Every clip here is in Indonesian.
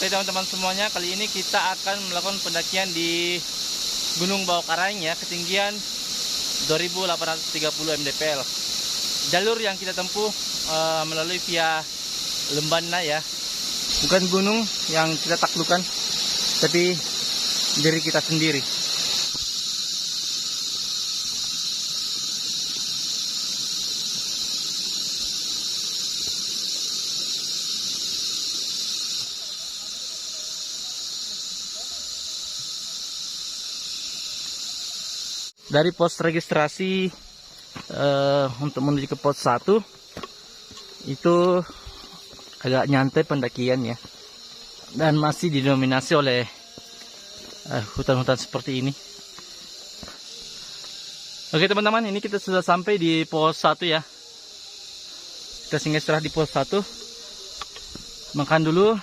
Oke teman-teman semuanya, kali ini kita akan melakukan pendakian di Gunung Bawah Karaing ya, ketinggian 2830 mdpl. Jalur yang kita tempuh melalui via Lembana ya. Bukan gunung yang kita taklukkan, tapi diri kita sendiri. Dari pos registrasi untuk menuju ke pos 1 itu agak nyantai pendakian ya, dan masih didominasi oleh hutan-hutan seperti ini. Oke teman-teman, ini kita sudah sampai di pos 1 ya. Kita singgah istirahat di pos 1, makan dulu,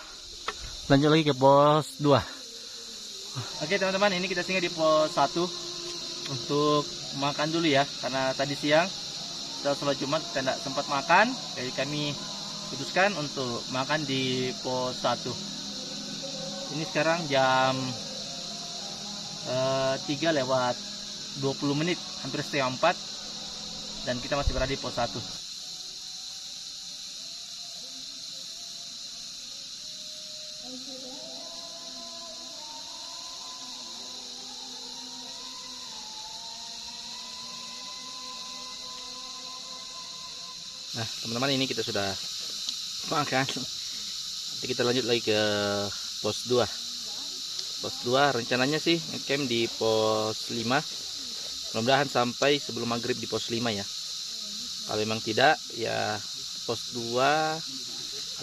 lanjut lagi ke pos 2. Oke teman-teman, ini kita singgah di pos 1 untuk makan dulu ya, karena tadi siang setelah sholat Jumat kita tidak sempat makan, jadi kami putuskan untuk makan di pos 1. Ini sekarang jam 3:20, hampir setengah 4, dan kita masih berada di pos 1. Nah teman-teman, ini kita sudah makan. Nanti kita lanjut lagi ke pos 2. Pos 2 rencananya sih ngecamp di pos 5. Mudah-mudahan sampai sebelum maghrib di pos 5 ya. Kalau memang tidak ya pos 2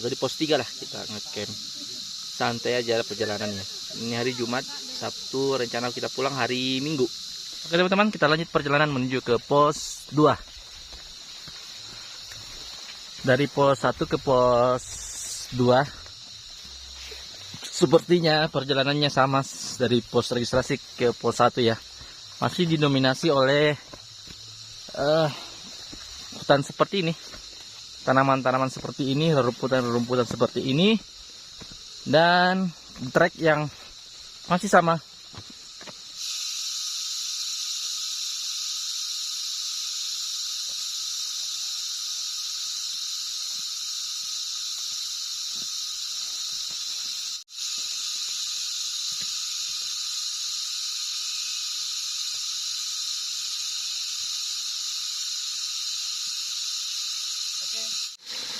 atau di pos 3 lah kita ngecamp. Santai aja perjalanannya. Ini hari Jumat, Sabtu rencana kita pulang hari Minggu. Oke teman-teman, kita lanjut perjalanan menuju ke pos 2. Dari pos 1 ke pos 2 sepertinya perjalanannya sama dari pos registrasi ke pos 1 ya. Masih didominasi oleh hutan seperti ini, tanaman-tanaman seperti ini, rerumputan-rerumputan seperti ini, dan trek yang masih sama.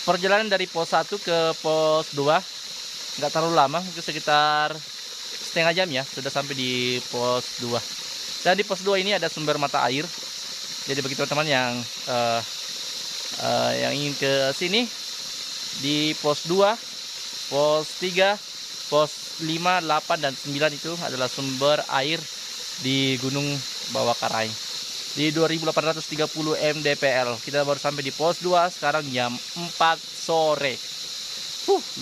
Perjalanan dari pos 1 ke pos 2 nggak terlalu lama, itu sekitar setengah jam ya, sudah sampai di pos 2. Dan di pos 2 ini ada sumber mata air. Jadi bagi teman-teman yang ingin ke sini, di pos 2, pos 3, pos 5, 8, dan 9 itu adalah sumber air di Gunung Bawah Karaing. Di 2830 mdpl. Kita baru sampai di pos 2 sekarang jam 4 sore.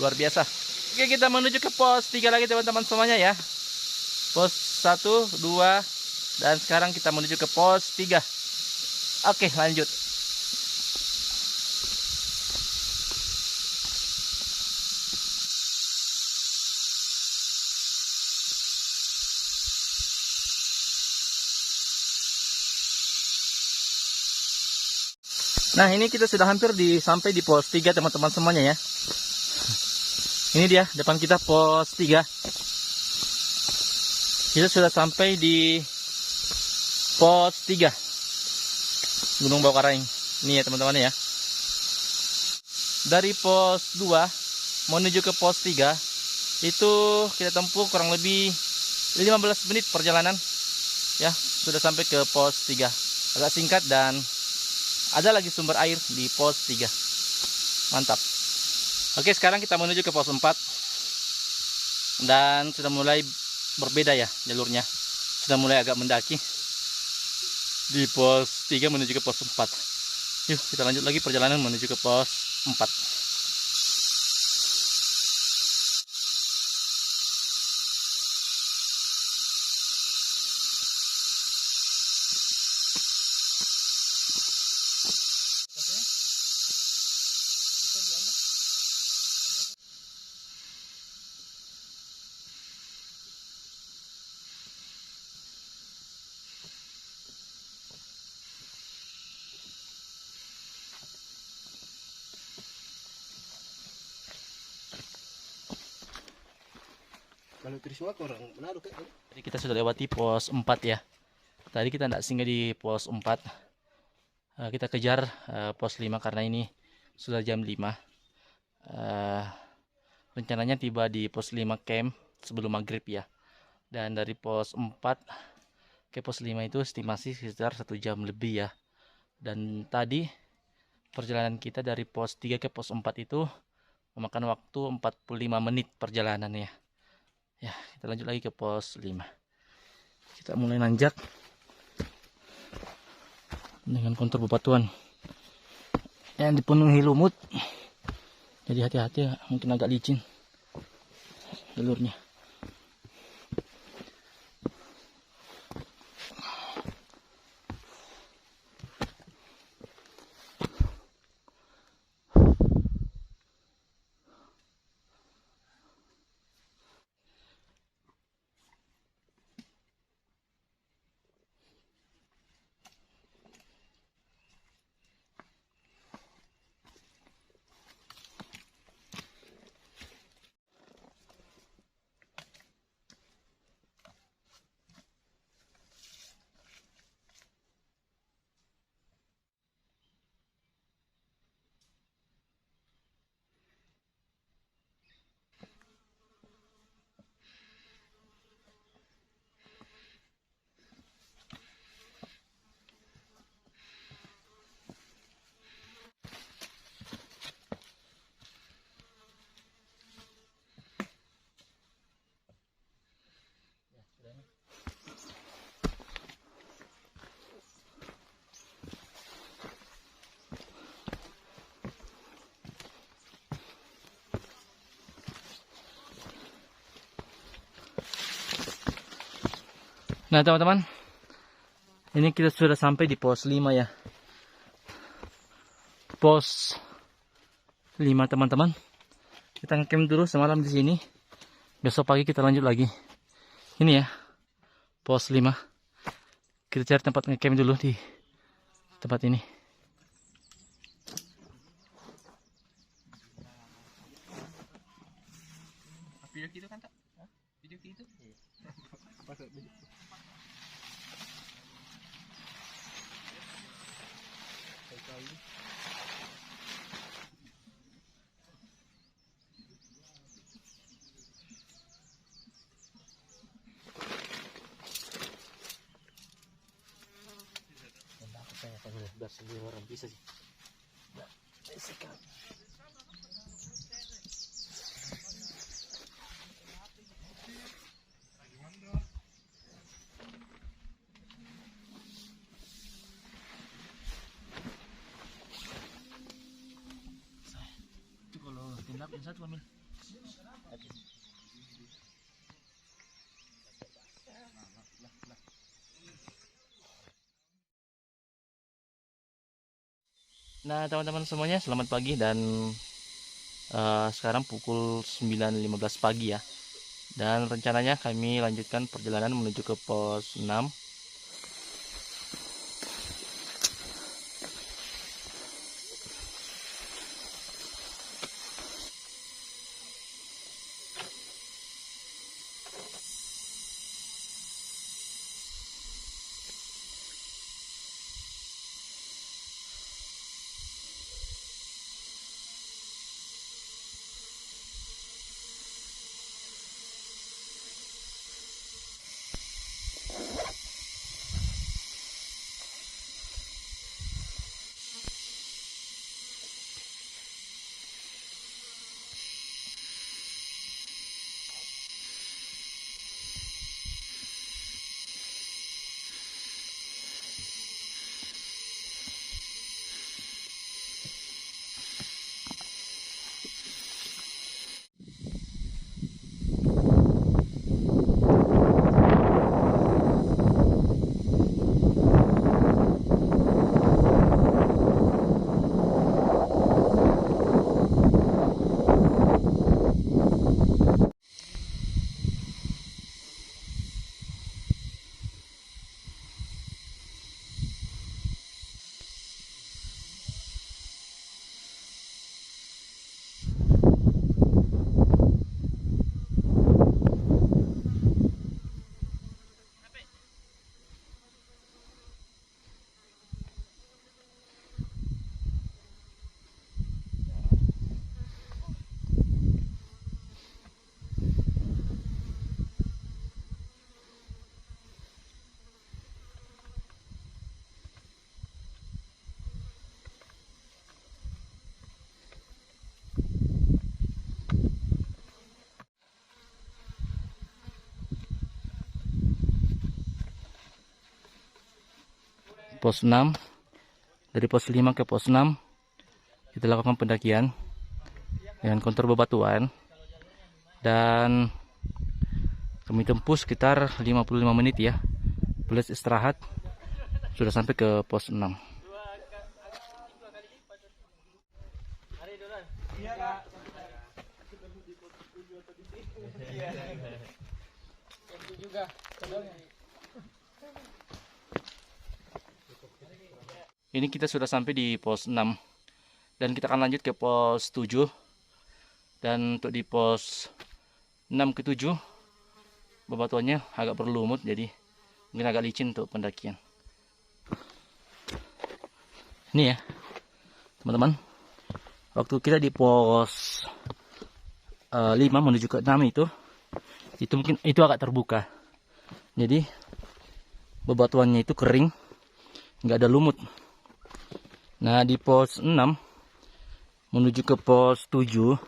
Luar biasa. Oke, kita menuju ke pos 3 lagi teman-teman semuanya ya. Pos 1, 2, dan sekarang kita menuju ke pos 3. Oke, lanjut. Nah ini kita sudah hampir sampai di pos 3 teman-teman semuanya ya. Ini dia depan kita pos 3. Kita sudah sampai di pos 3 Gunung Bawah Karaing. Ini ya teman-teman ya. Dari pos 2 menuju ke pos 3 itu kita tempuh kurang lebih 15 menit perjalanan ya, sudah sampai ke pos 3. Agak singkat dan ada lagi sumber air di pos 3. Mantap. Oke, sekarang kita menuju ke pos 4. Dan sudah mulai berbeda ya jalurnya. Sudah mulai agak mendaki. Di pos 3 menuju ke pos 4. Yuk, kita lanjut lagi perjalanan menuju ke pos 4. Kalau Trisma orang Manado kan? Jadi kita sudah lewati pos 4 ya. Tadi kita tidak singgah di pos 4. Kita kejar pos 5 karena ini sudah jam 5. Rencananya tiba di pos 5 camp sebelum maghrib ya. Dan dari pos 4 ke pos 5 itu estimasi sekitar 1 jam lebih ya. Dan tadi perjalanan kita dari pos 3 ke pos 4 itu memakan waktu 45 menit perjalanannya. Ya, kita lanjut lagi ke pos 5. Kita mulai nanjak dengan kontur bebatuan yang dipenuhi lumut. Jadi hati-hati ya, mungkin agak licin jalurnya. Nah teman-teman, ini kita sudah sampai di pos 5 ya. Pos 5 teman-teman. Kita ngecamp dulu semalam di sini. Besok pagi kita lanjut lagi. Ini ya, pos 5. Kita cari tempat ngecamp dulu di tempat ini. Video gitu kan tak? Video gitu? Pakai video. Biar semua orang bisa sih. Itu kalau tindak yang satu ambil. Nah teman-teman semuanya, selamat pagi dan sekarang pukul 9.15 pagi ya. Dan rencananya kami lanjutkan perjalanan menuju ke pos 6. pos 6. Dari pos 5 ke pos 6 kita lakukan pendakian dengan kontur bebatuan, dan kami tempuh sekitar 55 menit ya, plus istirahat, sudah sampai ke pos 6. Ini kita sudah sampai di pos 6 dan kita akan lanjut ke pos 7. Dan untuk di pos 6 ke 7 bebatuannya agak berlumut, jadi mungkin agak licin untuk pendakian. Ini ya teman-teman, waktu kita di pos 5 menuju ke 6 itu mungkin itu agak terbuka, jadi bebatuannya itu kering, nggak ada lumut. Nah di pos 6 menuju ke pos 7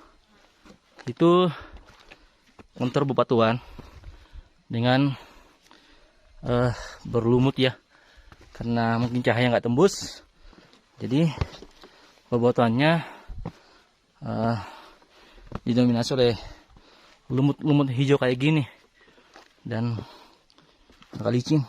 itu kontur bebatuan dengan berlumut ya, karena mungkin cahaya nggak tembus, jadi bebatuannya didominasi oleh lumut-lumut hijau kayak gini dan agak licin.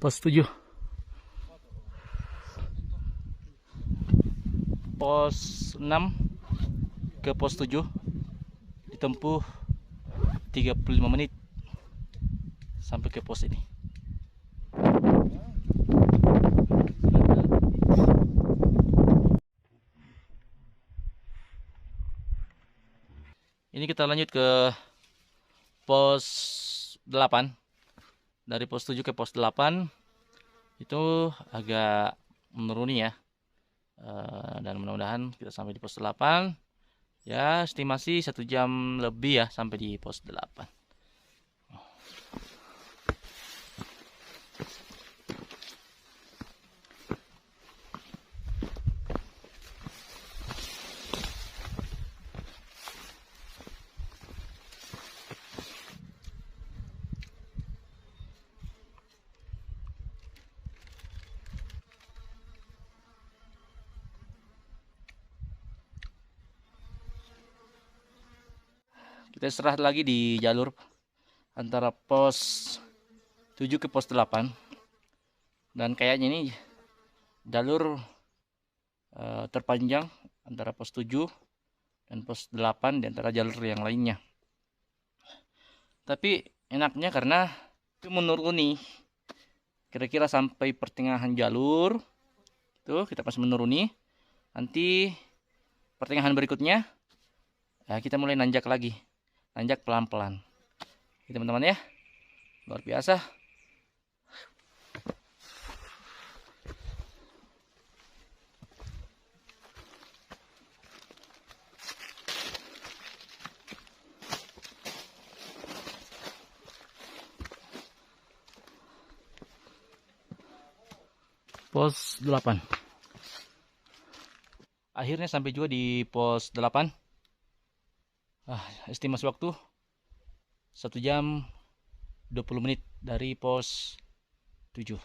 Pos 7. Pos 6 ke pos 7 ditempuh 35 menit sampai ke pos ini. Ini kita lanjut ke pos 8. Dari pos 7 ke pos 8 itu agak menuruni ya. Dan mudah-mudahan kita sampai di pos 8. Ya, estimasi 1 jam lebih ya sampai di pos 8. Kita istirahat lagi di jalur antara pos 7 ke pos 8. Dan kayaknya ini jalur terpanjang antara pos 7 dan pos 8 di antara jalur yang lainnya. Tapi enaknya karena itu menuruni. Kira-kira sampai pertengahan jalur itu kita pas menuruni. Nanti pertengahan berikutnya ya kita mulai nanjak lagi. Nanjak pelan-pelan. Oke, teman-teman ya. Luar biasa. pos 8. Akhirnya sampai juga di pos 8. Estimasi waktu 1 jam 20 menit dari pos 7.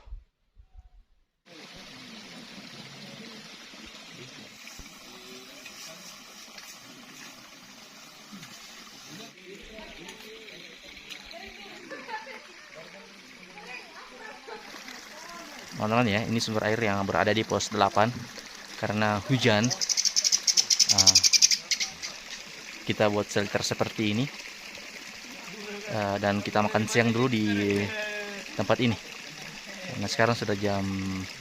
Teman-teman ya, ini sumber air yang berada di pos 8. Karena hujan, kita buat shelter seperti ini, dan kita makan siang dulu di tempat ini. Nah sekarang sudah jam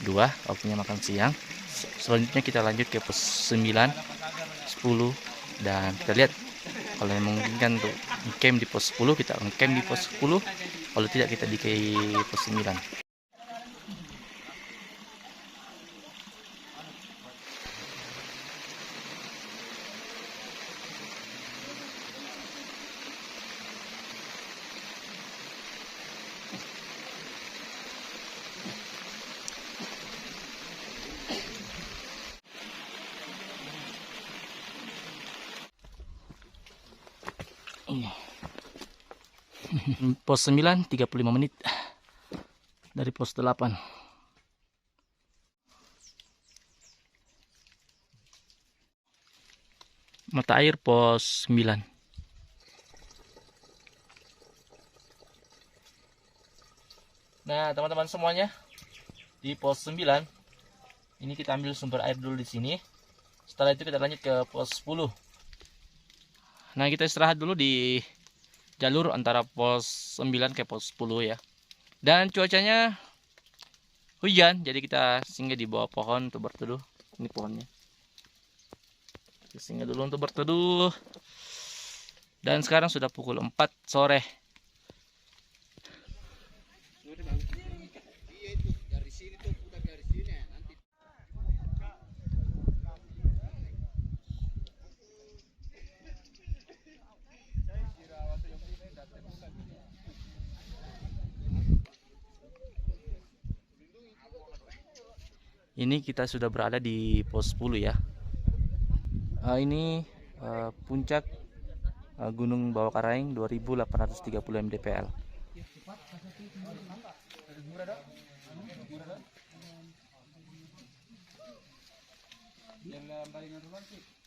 2, waktunya makan siang. Selanjutnya kita lanjut ke pos 9, 10, dan kita lihat kalau memungkinkan untuk camp di pos 10, kita camp di pos 10. Kalau tidak, kita di pos 9. Pos 9 35 menit dari pos 8. Mata air pos 9. Nah, teman-teman semuanya, di pos 9 ini kita ambil sumber air dulu di sini. Setelah itu kita lanjut ke pos 10. Nah, kita istirahat dulu di jalur antara pos 9 ke pos 10 ya. Dan cuacanya hujan, jadi kita singgah di bawah pohon untuk berteduh. Ini pohonnya. Kita singgah dulu untuk berteduh. Dan sekarang sudah pukul 4 sore. Ini kita sudah berada di pos 10 ya. Ini puncak Gunung Bawah Karaing 2830 mdpl. Yang baringan duluan sih.